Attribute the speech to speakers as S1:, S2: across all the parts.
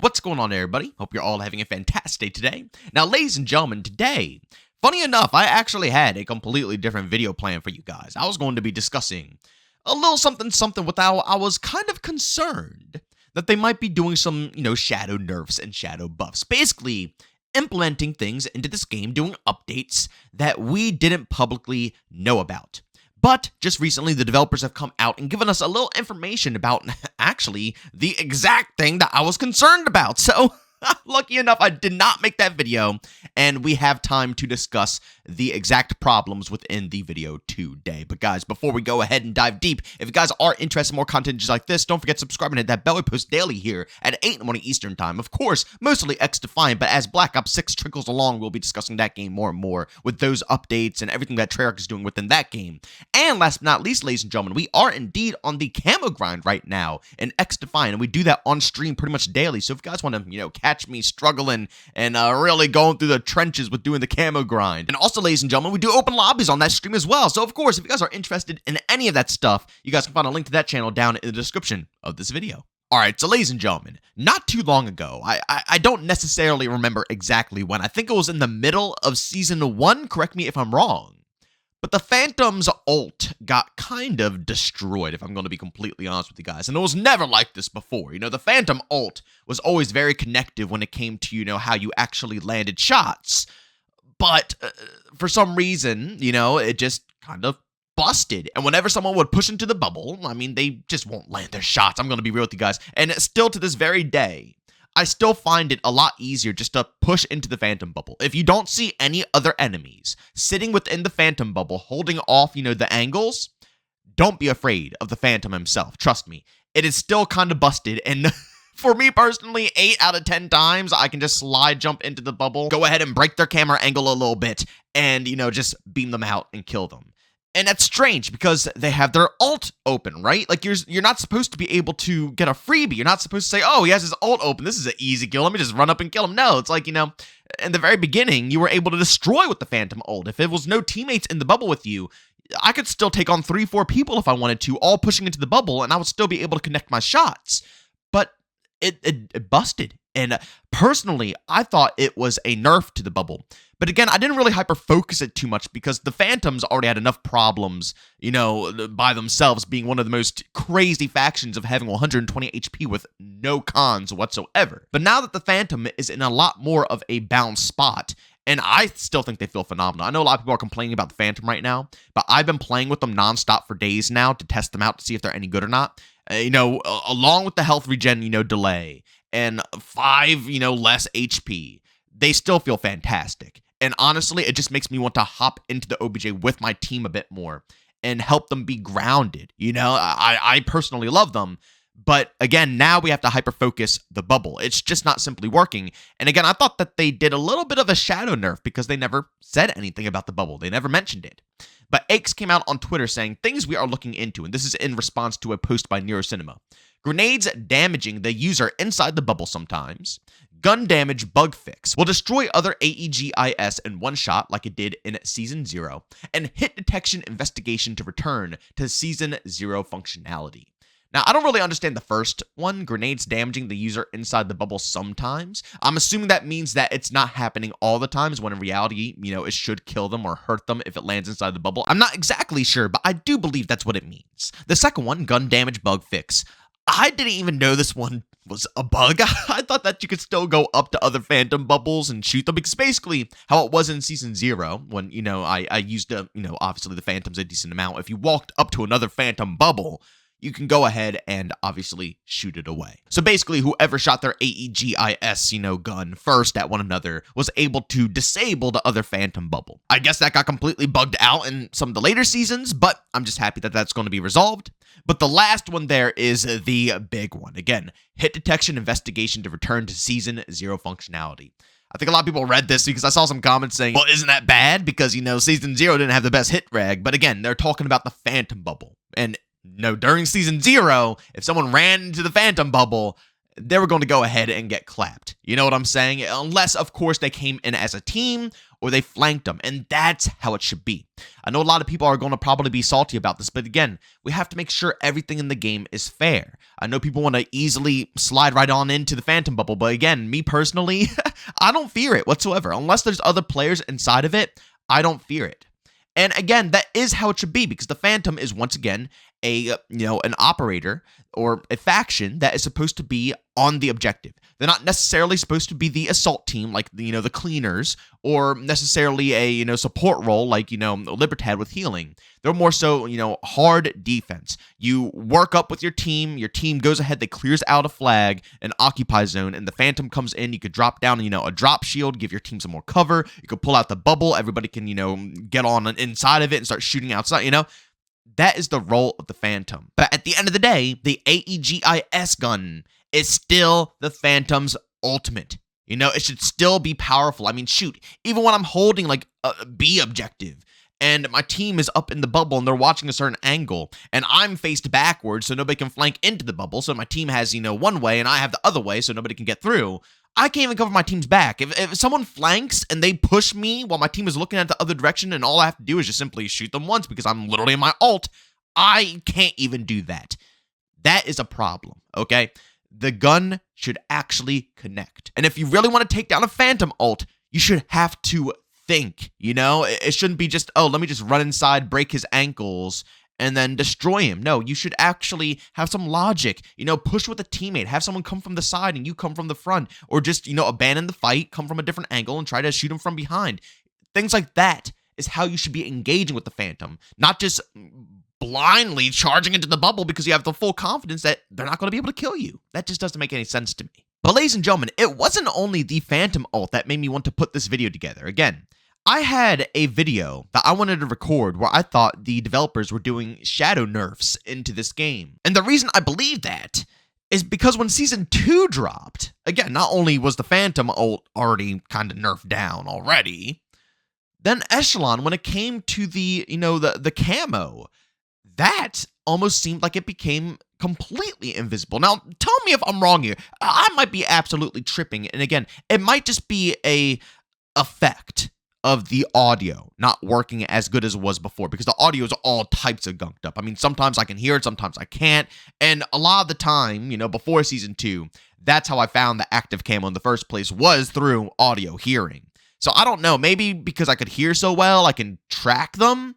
S1: What's going on, everybody? Hope you're all having a fantastic day today. Now, ladies and gentlemen, today, funny enough, I actually had a completely different video plan for you guys. I was going to be discussing a little something with how I was kind of concerned that they might be doing some, shadow nerfs and shadow buffs. Basically, implementing things into this game, doing updates that we didn't publicly know about. But just recently, the developers have come out and given us a little information about, actually, the exact thing that I was concerned about. So, lucky enough, I did not make that video, and we have time to discuss the exact problems within the video today. But guys, before we go ahead and dive deep, if you guys are interested in more content just like this, don't forget to subscribe and hit that bell. We post daily here at 8 in the morning Eastern time. Of course, mostly XDefiant, but as Black Ops 6 trickles along, we'll be discussing that game more and more with those updates and everything that Treyarch is doing within that game. And last but not least, ladies and gentlemen, we are indeed on the camo grind right now in XDefiant, and we do that on stream pretty much daily. So if you guys want to, catch me struggling and really going through the trenches with doing the camo grind. And also, ladies and gentlemen, we do open lobbies on that stream as well. So of course, if you guys are interested in any of that stuff, you guys can find a link to that channel down in the description of this video. Alright, so ladies and gentlemen, not too long ago, I don't necessarily remember exactly when, I think it was in the middle of Season 1, correct me if I'm wrong, but the Phantom's ult got kind of destroyed, if I'm going to be completely honest with you guys, and it was never like this before. The Phantom ult was always very connective when it came to, how you actually landed shots, but for some reason, it just kind of busted. And whenever someone would push into the bubble, they just won't land their shots. I'm going to be real with you guys. And still to this very day, I still find it a lot easier just to push into the Phantom bubble. If you don't see any other enemies sitting within the Phantom bubble, holding off, the angles, don't be afraid of the Phantom himself. Trust me. It is still kind of busted. And for me personally, 8 out of 10 times, I can just slide jump into the bubble, go ahead and break their camera angle a little bit, and, just beam them out and kill them. And that's strange because they have their ult open, right? Like, you're not supposed to be able to get a freebie. You're not supposed to say, oh, he has his ult open. This is an easy kill. Let me just run up and kill him. No, it's like, in the very beginning, you were able to destroy with the Phantom ult. If it was no teammates in the bubble with you, I could still take on 3-4 people if I wanted to, all pushing into the bubble, and I would still be able to connect my shots. But it busted. And personally, I thought it was a nerf to the bubble. But again, I didn't really hyper-focus it too much because the Phantoms already had enough problems, by themselves, being one of the most crazy factions of having 120 HP with no cons whatsoever. But now that the Phantom is in a lot more of a balanced spot, and I still think they feel phenomenal. I know a lot of people are complaining about the Phantom right now, but I've been playing with them nonstop for days now to test them out to see if they're any good or not. Along with the health regen, delay, and 5, less HP, they still feel fantastic. And honestly, it just makes me want to hop into the OBJ with my team a bit more and help them be grounded. I personally love them. But again, now we have to hyper-focus the bubble. It's just not simply working. And again, I thought that they did a little bit of a shadow nerf because they never said anything about the bubble. They never mentioned it. But Aches came out on Twitter saying, things we are looking into, and this is in response to a post by NeuroCinema. Grenades damaging the user inside the bubble sometimes. Gun damage bug fix will destroy other AEGIS in one shot like it did in Season 0. And hit detection investigation to return to Season 0 functionality. Now, I don't really understand the first one, grenades damaging the user inside the bubble sometimes. I'm assuming that means that it's not happening all the times, when in reality, it should kill them or hurt them if it lands inside the bubble. I'm not exactly sure, but I do believe that's what it means. The second one, gun damage bug fix. I didn't even know this one was a bug. I thought that you could still go up to other Phantom bubbles and shoot them, because basically how it was in Season 0, when, I used, obviously the Phantoms a decent amount. If you walked up to another Phantom bubble, you can go ahead and obviously shoot it away. So basically, whoever shot their AEGIS, gun first at one another was able to disable the other Phantom bubble. I guess that got completely bugged out in some of the later seasons, but I'm just happy that that's going to be resolved. But the last one there is the big one. Again, hit detection investigation to return to Season 0 functionality. I think a lot of people read this because I saw some comments saying, well, isn't that bad? Because, Season 0 didn't have the best hit reg. But again, they're talking about the Phantom bubble. And during Season 0, if someone ran into the Phantom bubble, they were going to go ahead and get clapped. You know what I'm saying? Unless, of course, they came in as a team, or they flanked them, and that's how it should be. I know a lot of people are going to probably be salty about this, but again, we have to make sure everything in the game is fair. I know people want to easily slide right on into the Phantom Bubble, but again, me personally, I don't fear it whatsoever. Unless there's other players inside of it, I don't fear it. And again, that is how it should be, because the Phantom is once again an operator or a faction that is supposed to be on the objective. They're not necessarily supposed to be the assault team like the cleaners, or necessarily a support role like Libertad with healing. They're more so hard defense. You work up with your team goes ahead, they clears out a flag, an occupy zone, and the Phantom comes in. You could drop down a drop shield, give your team some more cover. You could pull out the bubble, everybody can get on inside of it and start shooting outside. That is the role of the Phantom. But at the end of the day, the AEGIS gun is still the Phantom's ultimate. It should still be powerful. I mean, shoot, even when I'm holding like a B objective and my team is up in the bubble and they're watching a certain angle and I'm faced backwards so nobody can flank into the bubble, so my team has, one way and I have the other way so nobody can get through, I can't even cover my team's back. If someone flanks and they push me while my team is looking at the other direction and all I have to do is just simply shoot them once because I'm literally in my ult, I can't even do that. That is a problem, okay? The gun should actually connect. And if you really want to take down a Phantom ult, you should have to think, It shouldn't be just, let me just run inside, break his ankles, and then destroy him. No, you should actually have some logic, push with a teammate, have someone come from the side and you come from the front, or just, abandon the fight, come from a different angle and try to shoot him from behind. Things like that is how you should be engaging with the Phantom, not just blindly charging into the bubble because you have the full confidence that they're not going to be able to kill you. That just doesn't make any sense to me. But ladies and gentlemen, it wasn't only the Phantom ult that made me want to put this video together. Again, I had a video that I wanted to record where I thought the developers were doing shadow nerfs into this game. And the reason I believe that is because when Season 2 dropped, again, not only was the Phantom ult already kind of nerfed down already, then Echelon, when it came to the camo, that almost seemed like it became completely invisible. Now, tell me if I'm wrong here. I might be absolutely tripping. And again, it might just be a effect of the audio not working as good as it was before, because the audio is all types of gunked up. I mean, sometimes I can hear it, sometimes I can't. And a lot of the time, before Season 2, that's how I found the active camo in the first place, was through audio hearing. So I don't know, maybe because I could hear so well, I can track them.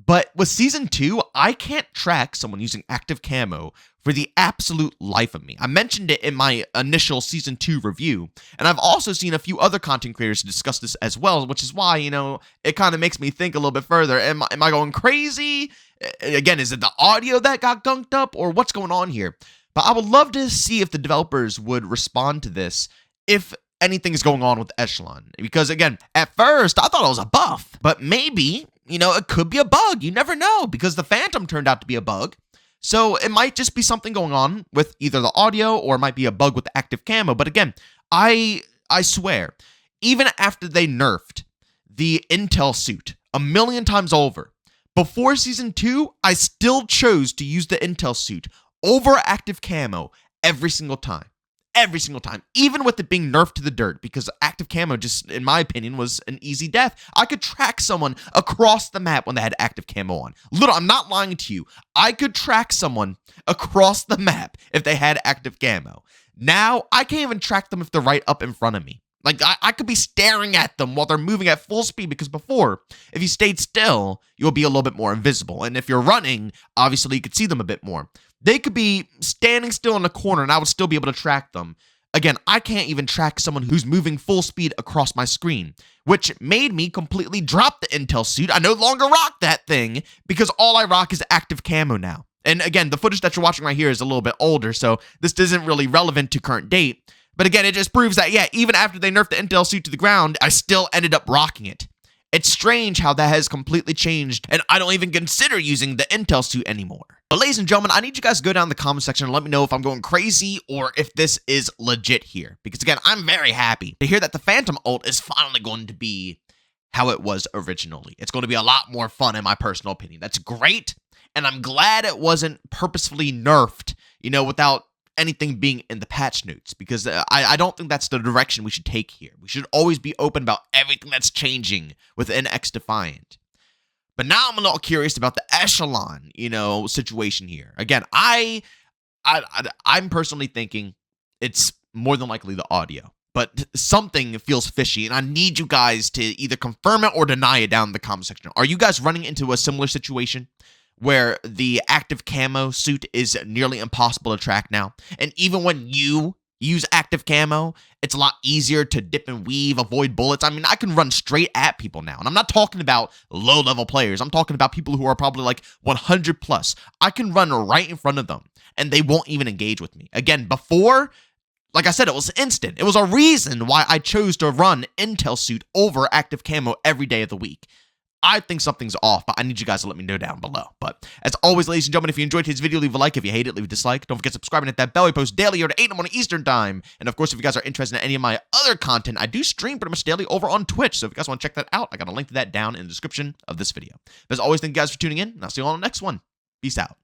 S1: But with Season 2, I can't track someone using active camo for the absolute life of me. I mentioned it in my initial Season 2 review, and I've also seen a few other content creators discuss this as well, which is why, it kind of makes me think a little bit further. Am I going crazy? Again, is it the audio that got gunked up, or what's going on here? But I would love to see if the developers would respond to this if anything is going on with Echelon. Because again, at first, I thought it was a buff, but maybe it could be a bug. You never know, because the Phantom turned out to be a bug. So it might just be something going on with either the audio or it might be a bug with the active camo. But again, I swear, even after they nerfed the intel suit a million times over, before Season 2, I still chose to use the intel suit over active camo every single time. Every single time, even with it being nerfed to the dirt, because active camo just, in my opinion, was an easy death. I could track someone across the map when they had active camo on. Literally, I'm not lying to you. I could track someone across the map if they had active camo. Now, I can't even track them if they're right up in front of me. Like, I could be staring at them while they're moving at full speed, because before, if you stayed still, you'll be a little bit more invisible. And if you're running, obviously, you could see them a bit more. They could be standing still in the corner and I would still be able to track them. Again, I can't even track someone who's moving full speed across my screen, which made me completely drop the intel suit. I no longer rock that thing because all I rock is active camo now. And again, the footage that you're watching right here is a little bit older, so this isn't really relevant to current date. But again, it just proves that, yeah, even after they nerfed the intel suit to the ground, I still ended up rocking it. It's strange how that has completely changed, and I don't even consider using the intel suit anymore. But ladies and gentlemen, I need you guys to go down in the comment section and let me know if I'm going crazy or if this is legit here. Because again, I'm very happy to hear that the Phantom ult is finally going to be how it was originally. It's going to be a lot more fun in my personal opinion. That's great, and I'm glad it wasn't purposefully nerfed, without anything being in the patch notes, because I don't think that's the direction we should take here. We should always be open about everything that's changing within XDefiant. But now I'm a little curious about the Echelon, situation here. Again, I'm personally thinking it's more than likely the audio, but something feels fishy, and I need you guys to either confirm it or deny it down in the comment section. Are you guys running into a similar situation where the active camo suit is nearly impossible to track now? And even when you use active camo, it's a lot easier to dip and weave, avoid bullets. I mean, I can run straight at people now. And I'm not talking about low-level players. I'm talking about people who are probably like 100 plus. I can run right in front of them, and they won't even engage with me. Again, before, like I said, it was instant. It was a reason why I chose to run Intel suit over active camo every day of the week. I think something's off, but I need you guys to let me know down below. But as always, ladies and gentlemen, if you enjoyed today's video, leave a like. If you hate it, leave a dislike. Don't forget to subscribe and hit that bell. We post daily or at 8 in the morning Eastern time. And of course, if you guys are interested in any of my other content, I do stream pretty much daily over on Twitch. So if you guys want to check that out, I got a link to that down in the description of this video. But as always, thank you guys for tuning in, and I'll see you all on the next one. Peace out.